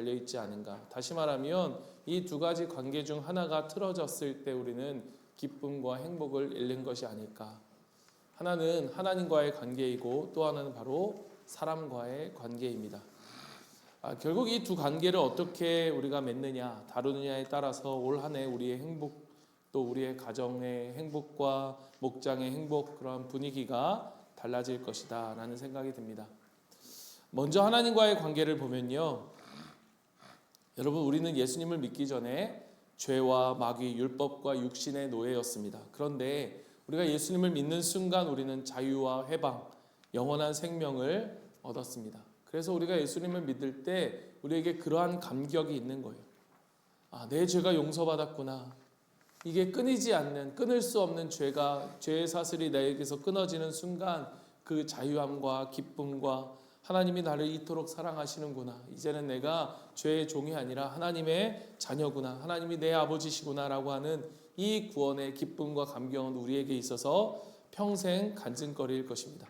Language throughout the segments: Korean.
달려있지 않은가. 다시 말하면 이 두 가지 관계 중 하나가 틀어졌을 때 우리는 기쁨과 행복을 잃는 것이 아닐까. 하나는 하나님과의 관계이고 또 하나는 바로 사람과의 관계입니다. 결국 이 두 관계를 어떻게 우리가 맺느냐, 다루느냐에 따라서 올 한 해 우리의 행복, 또 우리의 가정의 행복과 목장의 행복, 그런 분위기가 달라질 것이다 라는 생각이 듭니다. 먼저 하나님과의 관계를 보면요, 여러분, 우리는 예수님을 믿기 전에 죄와 마귀, 율법과 육신의 노예였습니다. 그런데 우리가 예수님을 믿는 순간 우리는 자유와 해방, 영원한 생명을 얻었습니다. 그래서 우리가 예수님을 믿을 때 우리에게 그러한 감격이 있는 거예요. 내 죄가 용서받았구나. 이게 끊이지 않는, 끊을 수 없는 죄의 사슬이 나에게서 끊어지는 순간 그 자유함과 기쁨과 하나님이 나를 이토록 사랑하시는구나. 이제는 내가 죄의 종이 아니라 하나님의 자녀구나. 하나님이 내 아버지시구나 라고 하는 이 구원의 기쁨과 감격은 우리에게 있어서 평생 간증거리일 것입니다.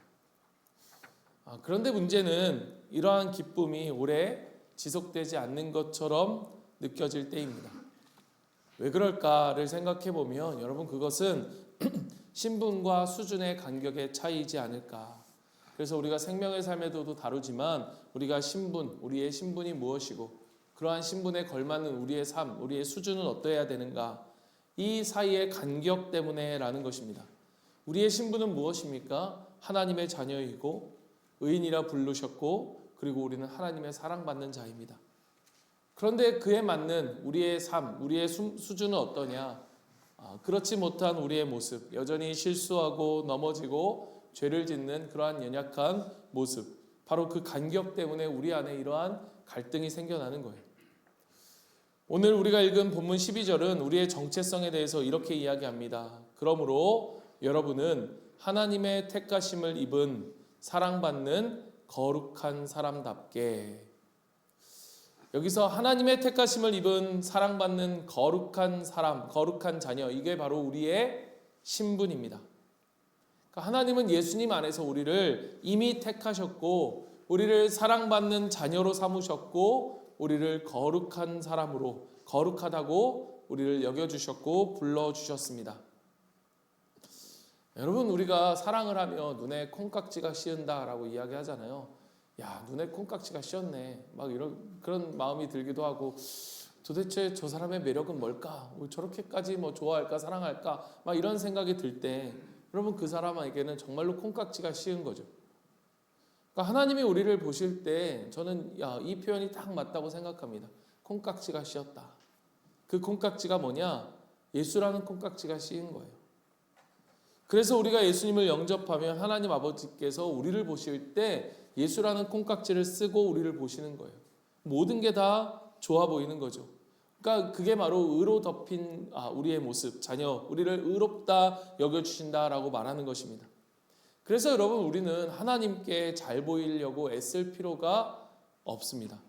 그런데 문제는 이러한 기쁨이 오래 지속되지 않는 것처럼 느껴질 때입니다. 왜 그럴까를 생각해 보면 여러분, 그것은 신분과 수준의 간격의 차이이지 않을까. 그래서 우리가 생명의 삶에도 다루지만 우리가 우리의 신분이 무엇이고 그러한 신분에 걸맞는 우리의 삶, 우리의 수준은 어떠해야 되는가, 이 사이의 간격 때문에라는 것입니다. 우리의 신분은 무엇입니까? 하나님의 자녀이고 의인이라 부르셨고 그리고 우리는 하나님의 사랑받는 자입니다. 그런데 그에 맞는 우리의 삶, 우리의 수준은 어떠냐? 그렇지 못한 우리의 모습, 여전히 실수하고 넘어지고 죄를 짓는 그러한 연약한 모습, 바로 그 간격 때문에 우리 안에 이러한 갈등이 생겨나는 거예요. 오늘 우리가 읽은 본문 12절은 우리의 정체성에 대해서 이렇게 이야기합니다. 그러므로 여러분은 하나님의 택하심을 입은 사랑받는 거룩한 사람답게. 여기서 하나님의 택하심을 입은 사랑받는 거룩한 사람, 거룩한 자녀, 이게 바로 우리의 신분입니다. 그러니까 하나님은 예수님 안에서 우리를 이미 택하셨고 우리를 사랑받는 자녀로 삼으셨고 우리를 거룩한 사람으로, 거룩하다고 우리를 여겨주셨고 불러주셨습니다. 여러분, 우리가 사랑을 하며 눈에 콩깍지가 씌은다라고 이야기하잖아요. 야, 눈에 콩깍지가 씌었네. 막 이런 그런 마음이 들기도 하고, 도대체 저 사람의 매력은 뭘까? 저렇게까지 좋아할까, 사랑할까? 막 이런 생각이 들 때, 여러분, 그 사람에게는 정말로 콩깍지가 씌은 거죠. 그러니까 하나님이 우리를 보실 때 저는 이 표현이 딱 맞다고 생각합니다. 콩깍지가 씌었다. 그 콩깍지가 뭐냐? 예수라는 콩깍지가 씌인 거예요. 그래서 우리가 예수님을 영접하면 하나님 아버지께서 우리를 보실 때 예수라는 콩깍지를 쓰고 우리를 보시는 거예요. 모든 게 다 좋아 보이는 거죠. 그러니까 그게 바로 의로 덮인 우리의 모습, 자녀, 우리를 의롭다 여겨주신다라고 말하는 것입니다. 그래서 여러분, 우리는 하나님께 잘 보이려고 애쓸 필요가 없습니다.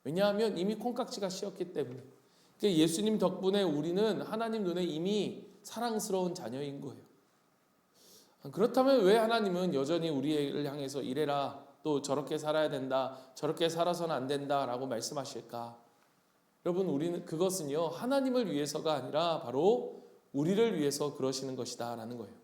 왜냐하면 이미 콩깍지가 씌었기 때문에. 그러니까 예수님 덕분에 우리는 하나님 눈에 이미 사랑스러운 자녀인 거예요. 그렇다면 왜 하나님은 여전히 우리를 향해서 이래라, 또 저렇게 살아야 된다, 저렇게 살아서는 안 된다라고 말씀하실까? 여러분, 우리는 그것은요, 하나님을 위해서가 아니라 바로 우리를 위해서 그러시는 것이다 라는 거예요.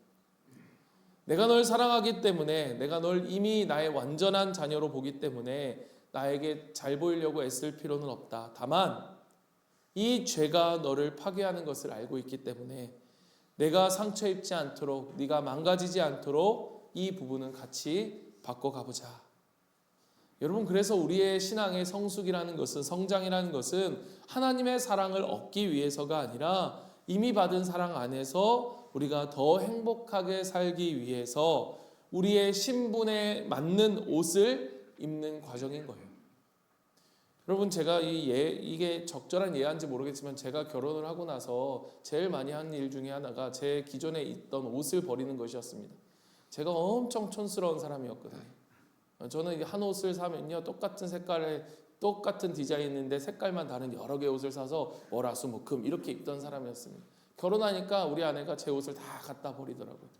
내가 널 사랑하기 때문에, 내가 널 이미 나의 완전한 자녀로 보기 때문에 나에게 잘 보이려고 애쓸 필요는 없다. 다만 이 죄가 너를 파괴하는 것을 알고 있기 때문에 내가 상처 입지 않도록, 네가 망가지지 않도록 이 부분은 같이 바꿔가보자. 여러분, 그래서 우리의 신앙의 성숙이라는 것은, 성장이라는 것은 하나님의 사랑을 얻기 위해서가 아니라 이미 받은 사랑 안에서 우리가 더 행복하게 살기 위해서 우리의 신분에 맞는 옷을 입는 과정인 거예요. 여러분, 제가 이게 적절한 예한지 모르겠지만 제가 결혼을 하고 나서 제일 많이 한 일 중에 하나가 제 기존에 있던 옷을 버리는 것이었습니다. 제가 엄청 촌스러운 사람이었거든요. 저는 한 옷을 사면요, 똑같은 색깔에 똑같은 디자인인데 색깔만 다른 여러 개의 옷을 사서 월화수목금 이렇게 입던 사람이었습니다. 결혼하니까 우리 아내가 제 옷을 다 갖다 버리더라고요.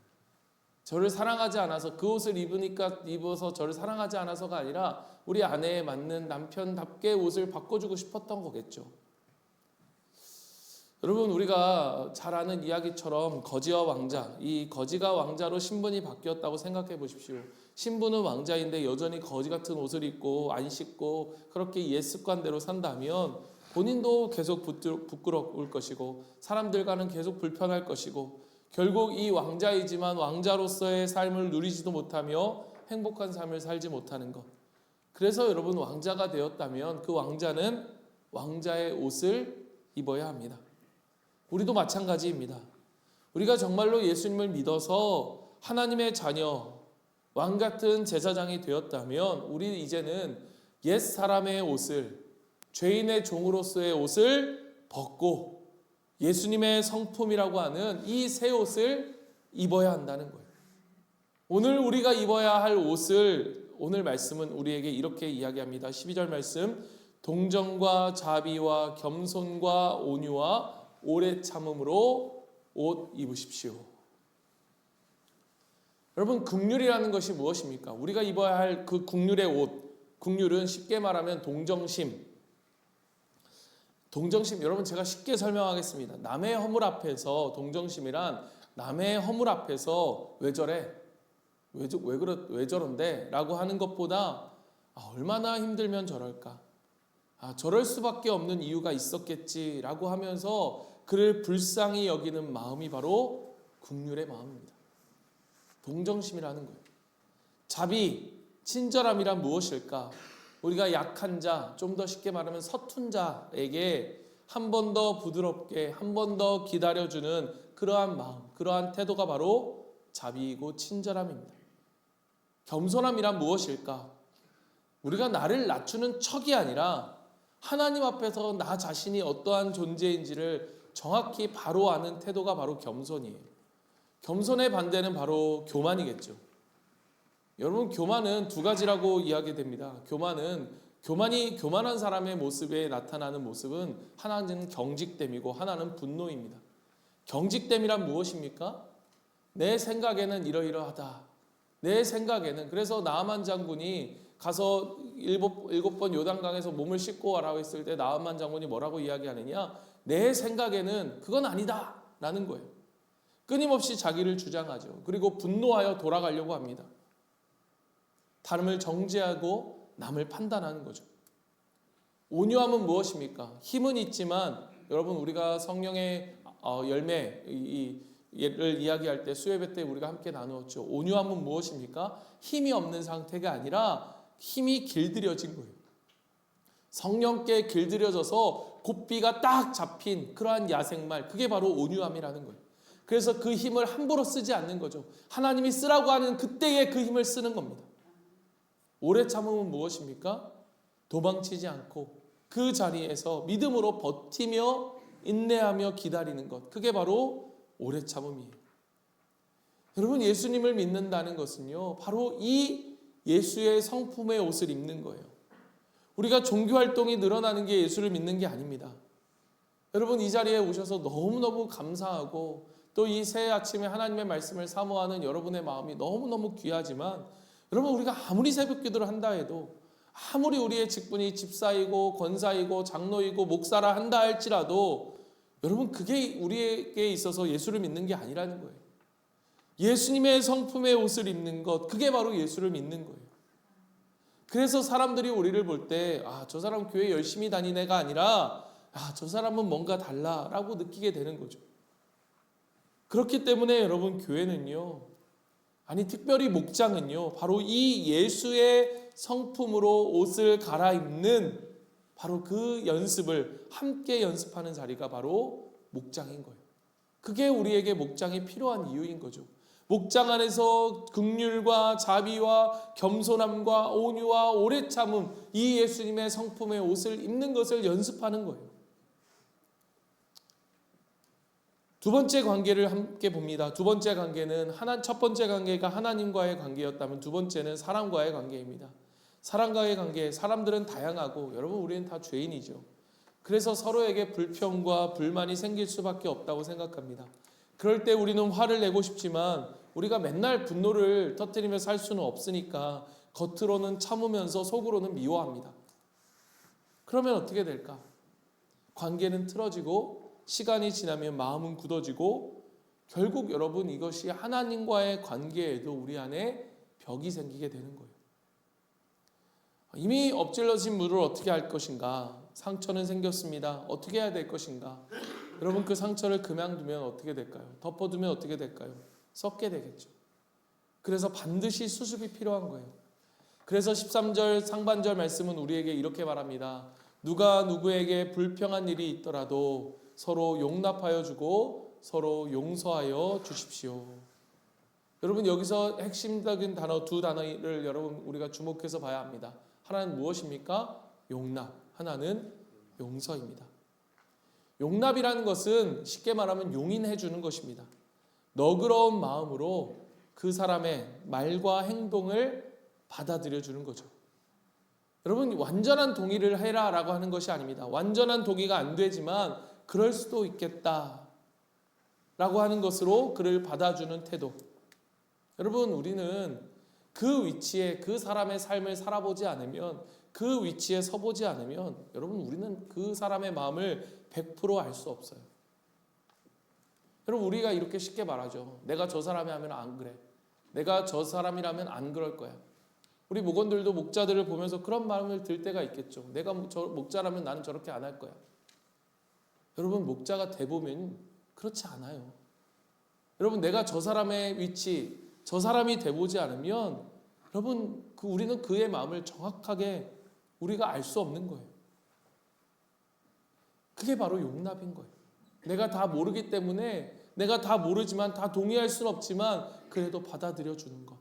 저를 사랑하지 않아서, 그 옷을 입어서 저를 사랑하지 않아서가 아니라 우리 아내에 맞는 남편답게 옷을 바꿔주고 싶었던 거겠죠. 여러분, 우리가 잘 아는 이야기처럼 거지와 왕자, 이 거지가 왕자로 신분이 바뀌었다고 생각해 보십시오. 신분은 왕자인데 여전히 거지 같은 옷을 입고 안 씻고 그렇게 옛 습관대로 산다면 본인도 계속 부끄러울 것이고 사람들과는 계속 불편할 것이고 결국 이 왕자이지만 왕자로서의 삶을 누리지도 못하며 행복한 삶을 살지 못하는 것. 그래서 여러분, 왕자가 되었다면 그 왕자는 왕자의 옷을 입어야 합니다. 우리도 마찬가지입니다. 우리가 정말로 예수님을 믿어서 하나님의 자녀, 왕 같은 제사장이 되었다면 우리 이제는 옛 사람의 옷을, 죄인의 종으로서의 옷을 벗고 예수님의 성품이라고 하는 이 새 옷을 입어야 한다는 거예요. 오늘 우리가 입어야 할 옷을 오늘 말씀은 우리에게 이렇게 이야기합니다. 12절 말씀, 동정과 자비와 겸손과 온유와 오래 참음으로 옷 입으십시오. 여러분, 긍휼이라는 것이 무엇입니까? 우리가 입어야 할 그 긍휼의 옷, 긍휼은 쉽게 말하면 동정심. 여러분, 제가 쉽게 설명하겠습니다. 남의 허물 앞에서, 동정심이란 남의 허물 앞에서 왜 저래? 왜 저런데? 라고 하는 것보다 얼마나 힘들면 저럴까? 저럴 수밖에 없는 이유가 있었겠지라고 하면서 그를 불쌍히 여기는 마음이 바로 긍휼의 마음입니다. 동정심이라는 거예요. 자비, 친절함이란 무엇일까? 우리가 약한 자, 좀 더 쉽게 말하면 서툰 자에게 한 번 더 부드럽게, 한 번 더 기다려주는 그러한 마음, 그러한 태도가 바로 자비이고 친절함입니다. 겸손함이란 무엇일까? 우리가 나를 낮추는 척이 아니라 하나님 앞에서 나 자신이 어떠한 존재인지를 정확히 바로 아는 태도가 바로 겸손이에요. 겸손의 반대는 바로 교만이겠죠. 여러분, 교만은 두 가지라고 이야기됩니다. 교만한 사람의 모습에 나타나는 모습은 하나는 경직됨이고 하나는 분노입니다. 경직됨이란 무엇입니까? 내 생각에는 이러이러하다. 내 생각에는, 그래서 나아만 장군이 가서 일곱 번 요단강에서 몸을 씻고 와라고 했을 때 나아만 장군이 뭐라고 이야기하느냐? 내 생각에는 그건 아니다 라는 거예요. 끊임없이 자기를 주장하죠. 그리고 분노하여 돌아가려고 합니다. 다름을 정죄하고 남을 판단하는 거죠. 온유함은 무엇입니까? 힘은 있지만 여러분, 우리가 성령의 열매를 이야기할 때 수요예배 때 우리가 함께 나누었죠. 온유함은 무엇입니까? 힘이 없는 상태가 아니라 힘이 길들여진 거예요. 성령께 길들여져서 고삐가 딱 잡힌 그러한 야생말, 그게 바로 온유함이라는 거예요. 그래서 그 힘을 함부로 쓰지 않는 거죠. 하나님이 쓰라고 하는 그때에 그 힘을 쓰는 겁니다. 오래 참음은 무엇입니까? 도망치지 않고 그 자리에서 믿음으로 버티며 인내하며 기다리는 것, 그게 바로 오래 참음이에요. 여러분, 예수님을 믿는다는 것은요, 바로 이 예수의 성품의 옷을 입는 거예요. 우리가 종교활동이 늘어나는 게 예수를 믿는 게 아닙니다. 여러분, 이 자리에 오셔서 너무너무 감사하고 또 이 새 아침에 하나님의 말씀을 사모하는 여러분의 마음이 너무너무 귀하지만, 여러분, 우리가 아무리 새벽 기도를 한다 해도, 아무리 우리의 직분이 집사이고 권사이고 장로이고 목사라 한다 할지라도 여러분, 그게 우리에게 있어서 예수를 믿는 게 아니라는 거예요. 예수님의 성품의 옷을 입는 것, 그게 바로 예수를 믿는 거예요. 그래서 사람들이 우리를 볼 때 저 사람 교회 열심히 다니는 애가 아니라 저 사람은 뭔가 달라라고 느끼게 되는 거죠. 그렇기 때문에 여러분, 교회는요, 특별히 목장은요, 바로 이 예수의 성품으로 옷을 갈아입는 바로 그 연습을 함께 연습하는 자리가 바로 목장인 거예요. 그게 우리에게 목장이 필요한 이유인 거죠. 목장 안에서 긍휼과 자비와 겸손함과 온유와 오래 참음, 이 예수님의 성품의 옷을 입는 것을 연습하는 거예요. 두 번째 관계를 함께 봅니다. 두 번째 관계는 첫 번째 관계가 하나님과의 관계였다면 두 번째는 사람과의 관계입니다. 사람과의 관계, 사람들은 다양하고 여러분, 우리는 다 죄인이죠. 그래서 서로에게 불평과 불만이 생길 수밖에 없다고 생각합니다. 그럴 때 우리는 화를 내고 싶지만 우리가 맨날 분노를 터뜨리며 살 수는 없으니까 겉으로는 참으면서 속으로는 미워합니다. 그러면 어떻게 될까? 관계는 틀어지고 시간이 지나면 마음은 굳어지고 결국 여러분 이것이 하나님과의 관계에도 우리 안에 벽이 생기게 되는 거예요. 이미 엎질러진 물을 어떻게 할 것인가? 상처는 생겼습니다. 어떻게 해야 될 것인가? 여러분 그 상처를 그냥 두면 어떻게 될까요? 덮어두면 어떻게 될까요? 썩게 되겠죠. 그래서 반드시 수습이 필요한 거예요. 그래서 13절 상반절 말씀은 우리에게 이렇게 말합니다. 누가 누구에게 불평한 일이 있더라도 서로 용납하여 주고 서로 용서하여 주십시오. 여러분 여기서 핵심적인 단어 두 단어를 여러분 우리가 주목해서 봐야 합니다. 하나는 무엇입니까? 용납. 하나는 용서입니다. 용납이라는 것은 쉽게 말하면 용인해 주는 것입니다. 너그러운 마음으로 그 사람의 말과 행동을 받아들여 주는 거죠. 여러분 완전한 동의를 해라라고 하는 것이 아닙니다. 완전한 동의가 안 되지만 그럴 수도 있겠다 라고 하는 것으로 그를 받아주는 태도. 여러분 우리는 그 위치에 그 사람의 삶을 살아보지 않으면 그 위치에 서보지 않으면 여러분 우리는 그 사람의 마음을 100% 알 수 없어요. 여러분 우리가 이렇게 쉽게 말하죠. 내가 저 사람이 하면 안 그래. 내가 저 사람이라면 안 그럴 거야. 우리 목원들도 목자들을 보면서 그런 마음을 들 때가 있겠죠. 내가 목자라면 나는 저렇게 안 할 거야. 여러분 목자가 돼보면 그렇지 않아요. 여러분 내가 저 사람의 위치, 저 사람이 돼보지 않으면 여러분 우리는 그의 마음을 정확하게 우리가 알 수 없는 거예요. 그게 바로 용납인 거예요. 내가 다 모르기 때문에 내가 다 모르지만 다 동의할 수는 없지만 그래도 받아들여 주는 것.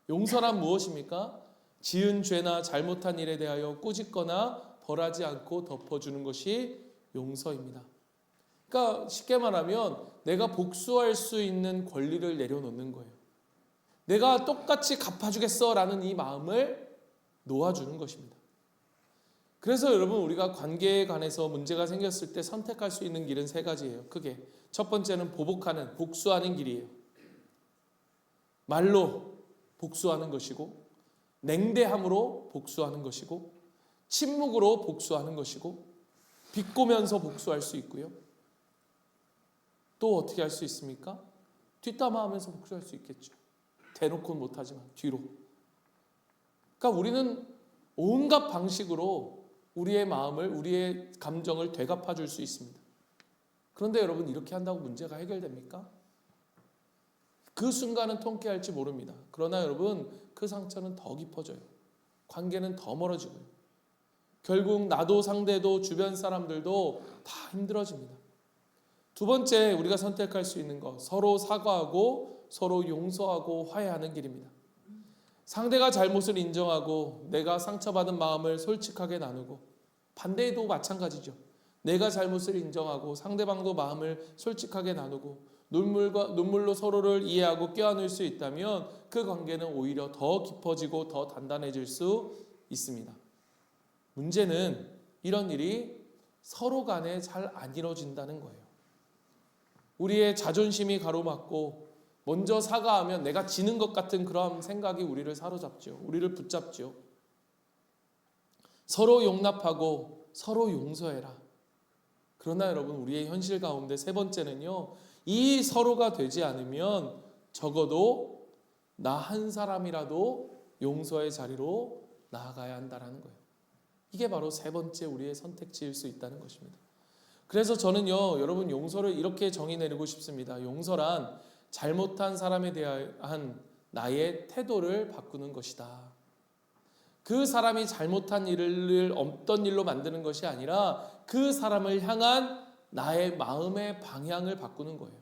용서란 무엇입니까? 지은 죄나 잘못한 일에 대하여 꾸짖거나 벌하지 않고 덮어주는 것이 용서입니다. 그러니까 쉽게 말하면 내가 복수할 수 있는 권리를 내려놓는 거예요. 내가 똑같이 갚아주겠어 라는 이 마음을 놓아주는 것입니다. 그래서 여러분 우리가 관계에 관해서 문제가 생겼을 때 선택할 수 있는 길은 세 가지예요. 크게. 첫 번째는 보복하는, 복수하는 길이에요. 말로 복수하는 것이고 냉대함으로 복수하는 것이고 침묵으로 복수하는 것이고 비꼬면서 복수할 수 있고요. 또 어떻게 할 수 있습니까? 뒷담화하면서 복수할 수 있겠죠. 대놓고는 못하지만 뒤로. 그러니까 우리는 온갖 방식으로 우리의 마음을, 우리의 감정을 되갚아 줄 수 있습니다. 그런데 여러분 이렇게 한다고 문제가 해결됩니까? 그 순간은 통쾌할지 모릅니다. 그러나 여러분 그 상처는 더 깊어져요. 관계는 더 멀어지고요. 결국 나도 상대도 주변 사람들도 다 힘들어집니다. 두 번째 우리가 선택할 수 있는 것, 서로 사과하고 서로 용서하고 화해하는 길입니다. 상대가 잘못을 인정하고 내가 상처받은 마음을 솔직하게 나누고 반대도 마찬가지죠. 내가 잘못을 인정하고 상대방도 마음을 솔직하게 나누고 눈물로 서로를 이해하고 껴안을 수 있다면 그 관계는 오히려 더 깊어지고 더 단단해질 수 있습니다. 문제는 이런 일이 서로 간에 잘 안 이루어진다는 거예요. 우리의 자존심이 가로막고 먼저 사과하면 내가 지는 것 같은 그런 생각이 우리를 사로잡죠. 우리를 붙잡죠. 서로 용납하고 서로 용서해라. 그러나 여러분 우리의 현실 가운데 세 번째는요. 이 서로가 되지 않으면 적어도 나 한 사람이라도 용서의 자리로 나아가야 한다는 거예요. 이게 바로 세 번째 우리의 선택지일 수 있다는 것입니다. 그래서 저는요. 여러분 용서를 이렇게 정의 내리고 싶습니다. 용서란 잘못한 사람에 대한 나의 태도를 바꾸는 것이다. 그 사람이 잘못한 일을 없던 일로 만드는 것이 아니라 그 사람을 향한 나의 마음의 방향을 바꾸는 거예요.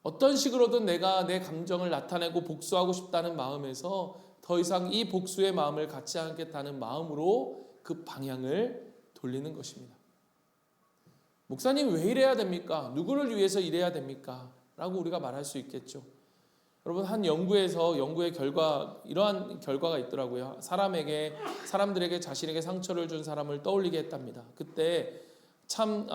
어떤 식으로든 내가 내 감정을 나타내고 복수하고 싶다는 마음에서 더 이상 이 복수의 마음을 갖지 않겠다는 마음으로 그 방향을 돌리는 것입니다. 목사님 왜 이래야 됩니까? 누구를 위해서 이래야 됩니까? 라고 우리가 말할 수 있겠죠. 여러분 한 연구의 결과 이러한 결과가 있더라고요. 사람들에게 자신에게 상처를 준 사람을 떠올리게 했답니다. 그때 참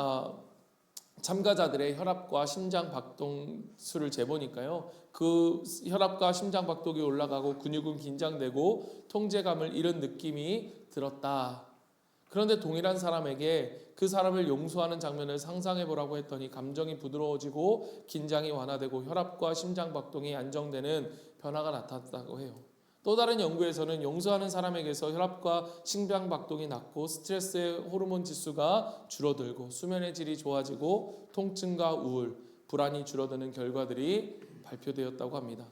참가자들의 혈압과 심장 박동 수를 재보니까요, 그 혈압과 심장 박동이 올라가고 근육은 긴장되고 통제감을 잃은 느낌이 들었다. 그런데 동일한 사람에게 그 사람을 용서하는 장면을 상상해 보라고 했더니 감정이 부드러워지고 긴장이 완화되고 혈압과 심장 박동이 안정되는 변화가 나타났다고 해요. 또 다른 연구에서는 용서하는 사람에게서 혈압과 심장 박동이 낮고 스트레스의 호르몬 지수가 줄어들고 수면의 질이 좋아지고 통증과 우울, 불안이 줄어드는 결과들이 발표되었다고 합니다.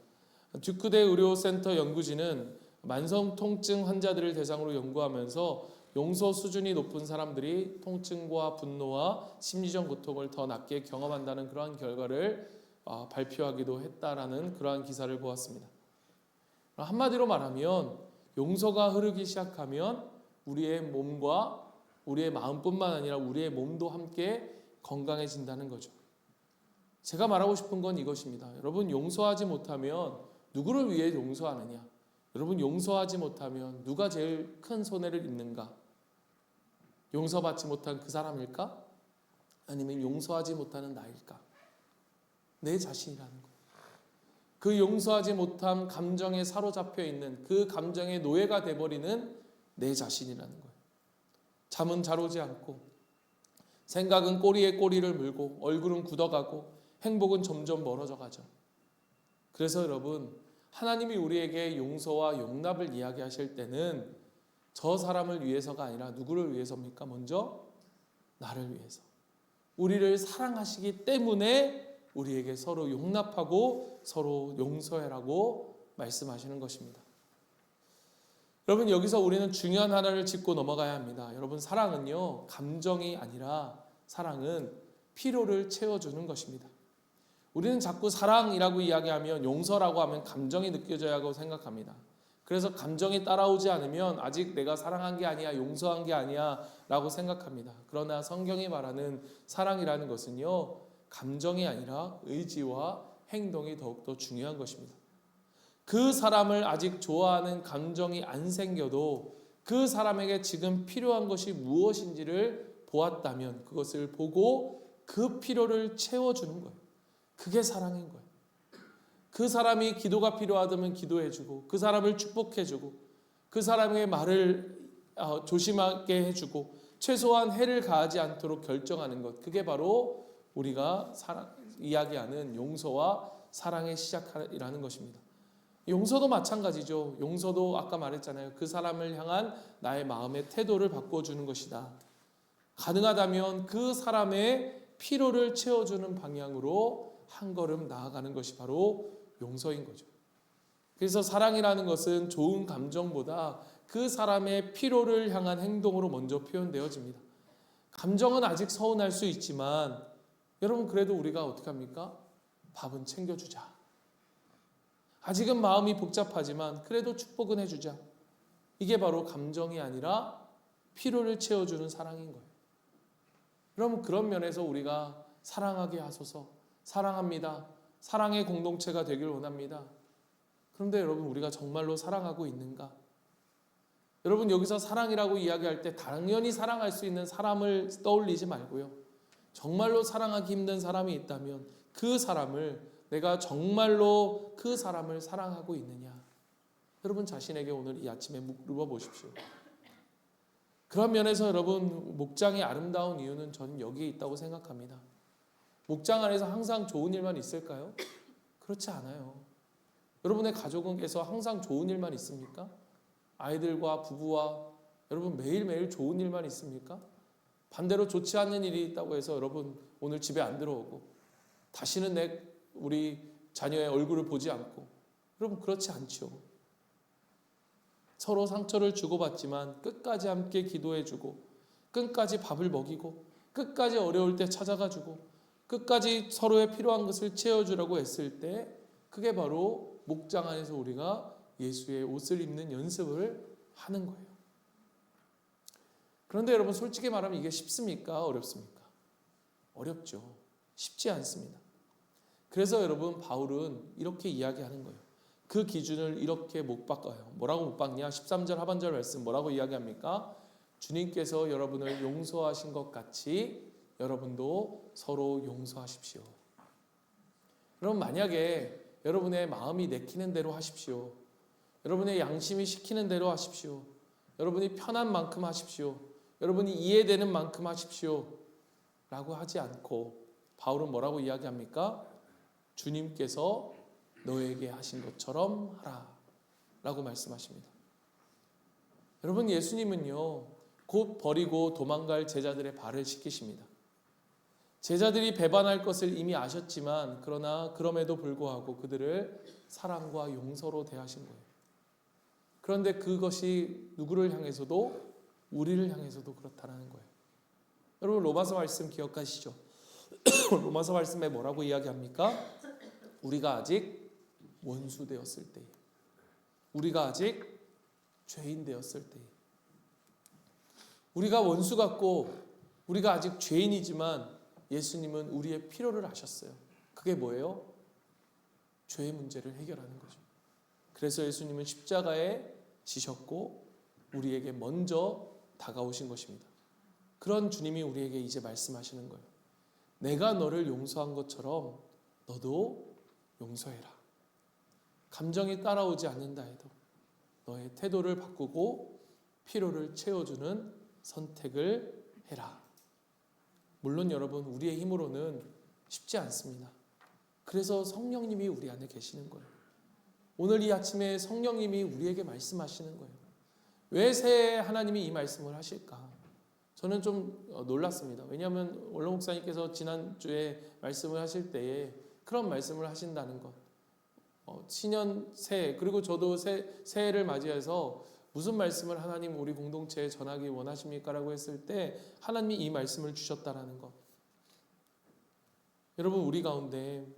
듀크대 의료센터 연구진은 만성 통증 환자들을 대상으로 연구하면서 용서 수준이 높은 사람들이 통증과 분노와 심리적 고통을 더 낮게 경험한다는 그러한 결과를 발표하기도 했다라는 그러한 기사를 보았습니다. 한마디로 말하면 용서가 흐르기 시작하면 우리의 몸과 우리의 마음뿐만 아니라 우리의 몸도 함께 건강해진다는 거죠. 제가 말하고 싶은 건 이것입니다. 여러분, 용서하지 못하면 누구를 위해 용서하느냐? 여러분, 용서하지 못하면 누가 제일 큰 손해를 입는가? 용서받지 못한 그 사람일까? 아니면 용서하지 못하는 나일까? 내 자신이라는 것. 그 용서하지 못한 감정에 사로잡혀 있는 그 감정의 노예가 돼버리는 내 자신이라는 거예요. 잠은 잘 오지 않고 생각은 꼬리에 꼬리를 물고 얼굴은 굳어가고 행복은 점점 멀어져 가죠. 그래서 여러분, 하나님이 우리에게 용서와 용납을 이야기하실 때는 저 사람을 위해서가 아니라 누구를 위해서입니까? 먼저 나를 위해서. 우리를 사랑하시기 때문에 우리에게 서로 용납하고 서로 용서해라고 말씀하시는 것입니다. 여러분, 여기서 우리는 중요한 하나를 짚고 넘어가야 합니다. 여러분, 사랑은요, 감정이 아니라 사랑은 필요를 채워주는 것입니다. 우리는 자꾸 사랑이라고 이야기하면 용서라고 하면 감정이 느껴져야 하고 생각합니다. 그래서 감정이 따라오지 않으면 아직 내가 사랑한 게 아니야, 용서한 게 아니야 라고 생각합니다. 그러나 성경이 말하는 사랑이라는 것은요, 감정이 아니라 의지와 행동이 더욱더 중요한 것입니다. 그 사람을 아직 좋아하는 감정이 안 생겨도 그 사람에게 지금 필요한 것이 무엇인지를 보았다면 그것을 보고 그 필요를 채워주는 거예요. 그게 사랑인 거예요. 그 사람이 기도가 필요하다면 기도해주고 그 사람을 축복해주고 그 사람의 말을 조심하게 해주고 최소한 해를 가하지 않도록 결정하는 것, 그게 바로 우리가 이야기하는 용서와 사랑의 시작이라는 것입니다. 용서도 마찬가지죠. 용서도 아까 말했잖아요. 그 사람을 향한 나의 마음의 태도를 바꿔주는 것이다. 가능하다면 그 사람의 필요를 채워주는 방향으로 한 걸음 나아가는 것이 바로 용서인 거죠. 그래서 사랑이라는 것은 좋은 감정보다 그 사람의 필요를 향한 행동으로 먼저 표현되어집니다. 감정은 아직 서운할 수 있지만 여러분, 그래도 우리가 어떻게 합니까? 밥은 챙겨주자. 아직은 마음이 복잡하지만 그래도 축복은 해주자. 이게 바로 감정이 아니라 필요를 채워주는 사랑인 거예요. 여러분, 그런 면에서 우리가 사랑하게 하소서, 사랑합니다, 사랑의 공동체가 되길 원합니다. 그런데 여러분, 우리가 정말로 사랑하고 있는가? 여러분, 여기서 사랑이라고 이야기할 때 당연히 사랑할 수 있는 사람을 떠올리지 말고요, 정말로 사랑하기 힘든 사람이 있다면 그 사람을, 내가 정말로 그 사람을 사랑하고 있느냐? 여러분 자신에게 오늘 이 아침에 물어보십시오. 그런 면에서 여러분, 목장이 아름다운 이유는 저는 여기에 있다고 생각합니다. 목장 안에서 항상 좋은 일만 있을까요? 그렇지 않아요. 여러분의 가족에서 항상 좋은 일만 있습니까? 아이들과 부부와 여러분 매일매일 좋은 일만 있습니까? 반대로 좋지 않는 일이 있다고 해서 여러분 오늘 집에 안 들어오고 다시는 우리 자녀의 얼굴을 보지 않고, 여러분 그렇지 않죠. 서로 상처를 주고받지만 끝까지 함께 기도해주고 끝까지 밥을 먹이고 끝까지 어려울 때 찾아가주고 끝까지 서로의 필요한 것을 채워주려고 했을 때, 그게 바로 목장 안에서 우리가 예수의 옷을 입는 연습을 하는 거예요. 그런데 여러분, 솔직히 말하면 이게 쉽습니까? 어렵습니까? 어렵죠. 쉽지 않습니다. 그래서 여러분, 바울은 이렇게 이야기하는 거예요. 그 기준을 이렇게 못 바꿔요. 뭐라고 못 바꾸냐? 13절 하반절 말씀 뭐라고 이야기합니까? 주님께서 여러분을 용서하신 것 같이 여러분도 서로 용서하십시오. 여러분, 만약에 여러분의 마음이 내키는 대로 하십시오. 여러분의 양심이 시키는 대로 하십시오. 여러분이 편한 만큼 하십시오. 여러분이 이해되는 만큼 하십시오. 라고 하지 않고 바울은 뭐라고 이야기합니까? 주님께서 너에게 하신 것처럼 하라 라고 말씀하십니다. 여러분, 예수님은요, 곧 버리고 도망갈 제자들의 발을 씻기십니다. 제자들이 배반할 것을 이미 아셨지만 그러나 그럼에도 불구하고 그들을 사랑과 용서로 대하신 거예요. 그런데 그것이 누구를 향해서도, 우리를 향해서도 그렇다는 거예요. 여러분, 로마서 말씀 기억하시죠? 로마서 말씀에 뭐라고 이야기합니까? 우리가 아직 원수 되었을 때, 우리가 아직 죄인 되었을 때, 우리가 원수 같고 우리가 아직 죄인이지만 예수님은 우리의 필요를 아셨어요. 그게 뭐예요? 죄의 문제를 해결하는 거죠. 그래서 예수님은 십자가에 지셨고 우리에게 먼저 다가오신 것입니다. 그런 주님이 우리에게 이제 말씀하시는 거예요. 내가 너를 용서한 것처럼 너도 용서해라. 감정이 따라오지 않는다 해도 너의 태도를 바꾸고 필요를 채워주는 선택을 해라. 물론 여러분, 우리의 힘으로는 쉽지 않습니다. 그래서 성령님이 우리 안에 계시는 거예요. 오늘 이 아침에 성령님이 우리에게 말씀하시는 거예요. 왜 새해 하나님이 이 말씀을 하실까? 저는 좀 놀랐습니다. 왜냐하면 원로 목사님께서 지난주에 말씀을 하실 때에 그런 말씀을 하신다는 것, 신년 새해, 그리고 저도 새해를 맞이해서 무슨 말씀을 하나님 우리 공동체에 전하기 원하십니까? 라고 했을 때 하나님이 이 말씀을 주셨다라는 것. 여러분, 우리 가운데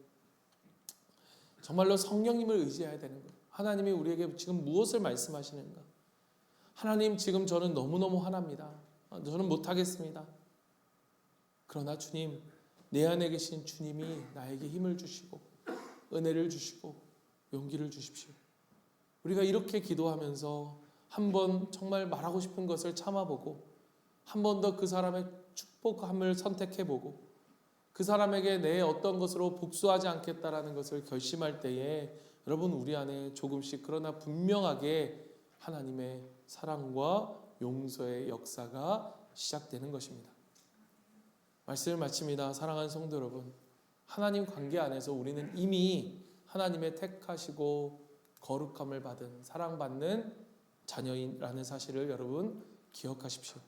정말로 성령님을 의지해야 되는 거예요. 하나님이 우리에게 지금 무엇을 말씀하시는가? 하나님, 지금 저는 너무너무 화납니다. 저는 못하겠습니다. 그러나 주님, 내 안에 계신 주님이 나에게 힘을 주시고 은혜를 주시고 용기를 주십시오. 우리가 이렇게 기도하면서 한번 정말 말하고 싶은 것을 참아보고 한 번 더 그 사람의 축복함을 선택해보고 그 사람에게 내 어떤 것으로 복수하지 않겠다라는 것을 결심할 때에 여러분, 우리 안에 조금씩 그러나 분명하게 하나님의 사랑과 용서의 역사가 시작되는 것입니다. 말씀을 마칩니다. 사랑하는 성도 여러분, 하나님 관계 안에서 우리는 이미 하나님의 택하시고 거룩함을 받은 사랑받는 자녀인라는 사실을 여러분 기억하십시오.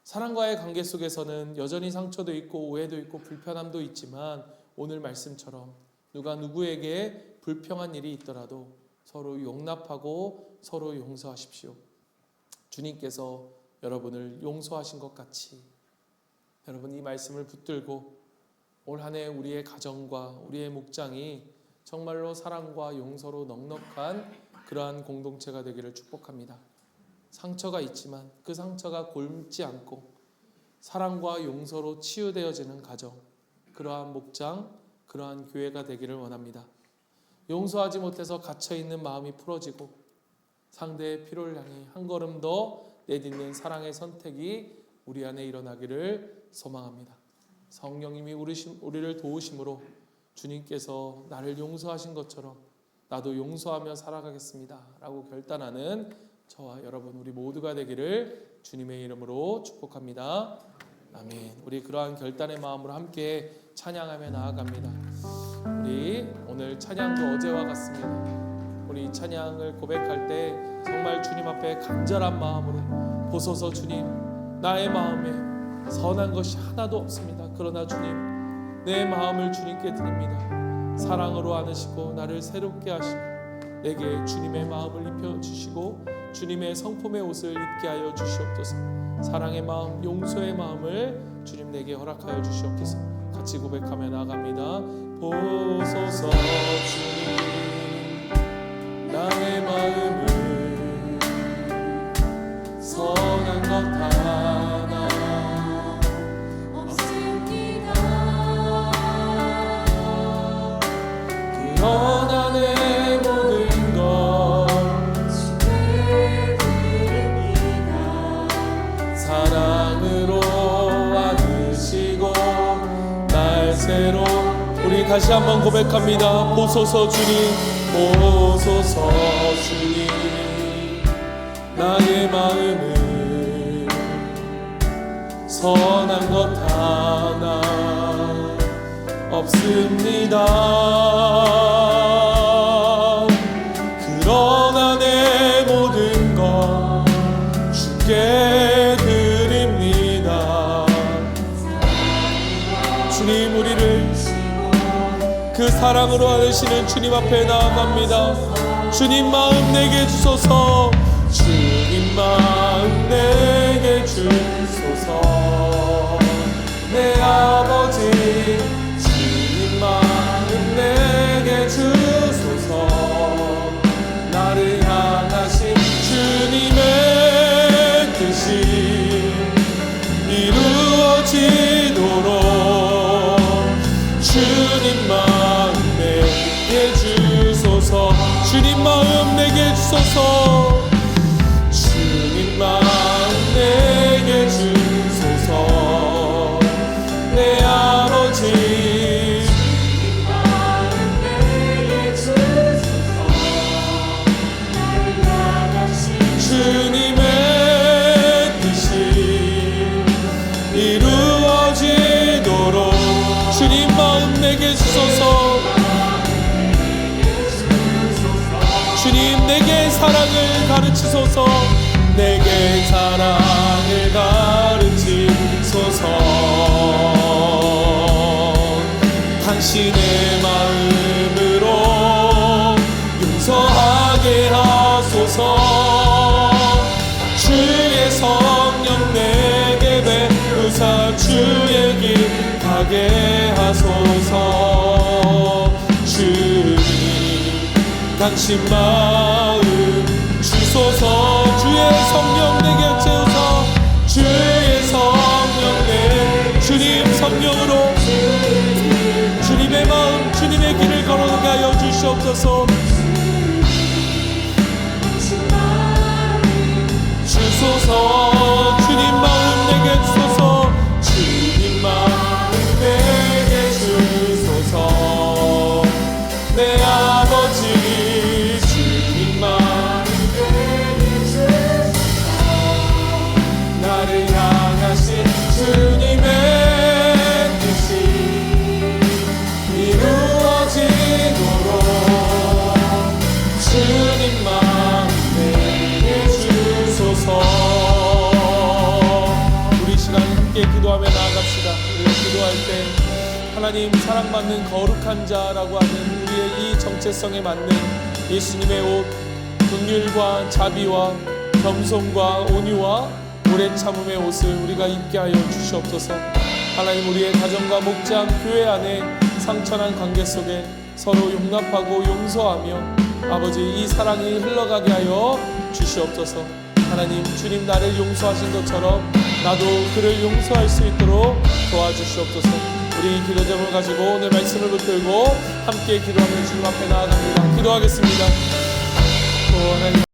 사랑과의 관계 속에서는 여전히 상처도 있고 오해도 있고 불편함도 있지만 오늘 말씀처럼 누가 누구에게 불평한 일이 있더라도 서로 용납하고 서로 용서하십시오. 주님께서 여러분을 용서하신 것 같이 여러분, 이 말씀을 붙들고 올 한 해 우리의 가정과 우리의 목장이 정말로 사랑과 용서로 넉넉한 그러한 공동체가 되기를 축복합니다. 상처가 있지만 그 상처가 곪지 않고 사랑과 용서로 치유되어지는 가정, 그러한 목장, 그러한 교회가 되기를 원합니다. 용서하지 못해서 갇혀있는 마음이 풀어지고 상대의 필요를 향해 한 걸음 더 내딛는 사랑의 선택이 우리 안에 일어나기를 소망합니다. 성령님이 우리를 도우심으로 주님께서 나를 용서하신 것처럼 나도 용서하며 살아가겠습니다 라고 결단하는 저와 여러분, 우리 모두가 되기를 주님의 이름으로 축복합니다. 아멘. 우리 그러한 결단의 마음으로 함께 찬양하며 나아갑니다. 우리 오늘 찬양도 어제와 같습니다. 우리 찬양을 고백할 때 정말 주님 앞에 간절한 마음으로 보소서 주님, 나의 마음에 선한 것이 하나도 없습니다. 그러나 주님, 내 마음을 주님께 드립니다. 사랑으로 안으시고 나를 새롭게 하시고 내게 주님의 마음을 입혀주시고 주님의 성품의 옷을 입게 하여 주시옵소서. 사랑의 마음, 용서의 마음을 주님 내게 허락하여 주시옵소서. 같이 고백하며 나아갑니다. 보소서 주님, 나의 마음을 선한 것 하나 없습니다. 그러나 내 모든 것 주께 드립니다. 사랑으로 안으시 그대로 우리 다시 한번 고백합니다. 보소서 주님, 보소서 주님, 나의 마음은 선한 것 하나 없습니다. 그러나 내 모든 것 주께 드립니다. 주님, 우리를 그 사랑으로 안으시는 주님 앞에 나아갑니다. 주님 마음 내게 주소서. 주님 마음 내게 주소서. 내 아버지, 주님 마음 내게 주소서. 나를 향하신 주님의 뜻이 이루어지도록 주님 마음 내게 주소서. 주님 마음 내게 주소서. 주님 마음 내게 주소서. 내 아버지, 주님 마음 내게 주소서. 나를 향하신 주님의 뜻이 이루어지도록 주님 마음 내게 주소서. 주님 내게 사랑을 가르치소서. 내게 사랑을 가르치소서. 당신의 마음으로 용서하게 하소서. 주의 성령 내게 베푸사 주의 길 가게 하소서. 주님 당신 마음 주소서. 주의 성령 내게 채우소. 주의 성령 내 주님 성령으로 주님의 마음 주님의 길을 걸어가게 하여 주시옵소서. 주소서. 주님 마음 내게 주소서. 주님 마음 내게 주소서. 내 아버지, 주님 마음 내게 주소서. 나를 향하신 주님의 뜻이 이루어지도록 주님 마음 내게 주소서. 우리 시간 함께 기도하며 나아갑시다. 우리가 기도할 때 하나님 사랑받는 거룩한 자라고 하는 우리의 이 정체성에 맞는 예수님의 옷, 긍휼과 자비와 겸손과 온유와 오래 참음의 옷을 우리가 입게 하여 주시옵소서. 하나님, 우리의 가정과 목장, 교회 안에 상처난 관계 속에 서로 용납하고 용서하며 아버지 이 사랑이 흘러가게 하여 주시옵소서. 하나님, 주님 나를 용서하신 것처럼 나도 그를 용서할 수 있도록 도와주시옵소서. 우리 기도 제목을 가지고 오늘 말씀을 붙들고 함께 기도하며 주님 앞에 나아갑니다. 기도하겠습니다. 하나님